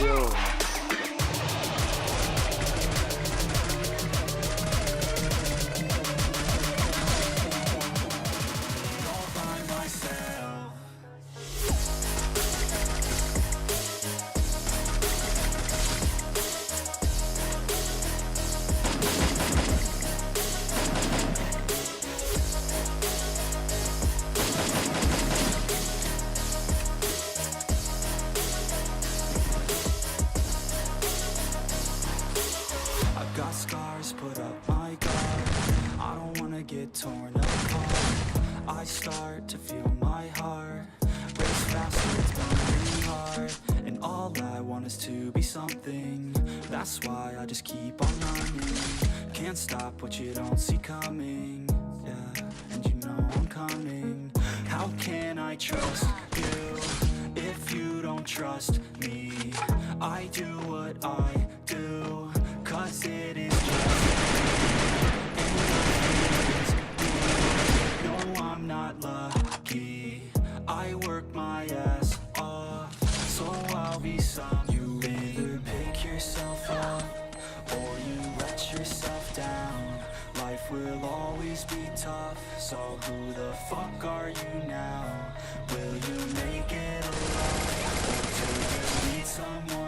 Yo. All by myself. I've got scars, put up my guard. I don't wanna get torn apart. I start to feel my heart race faster, it's burning hard. And all I want is to be something. That's why I just keep on running. Can't stop what you don't see coming. Yeah, and you know I'm coming. How can I trust you if you don't trust me? I do what I do, 'cause it is just me. No, I'm not lucky. I work my ass off, so I'll be some. You either pick yourself up, or you let yourself down. Life will always be tough, so who the fuck are you now? Will you make it alive, or do you need someone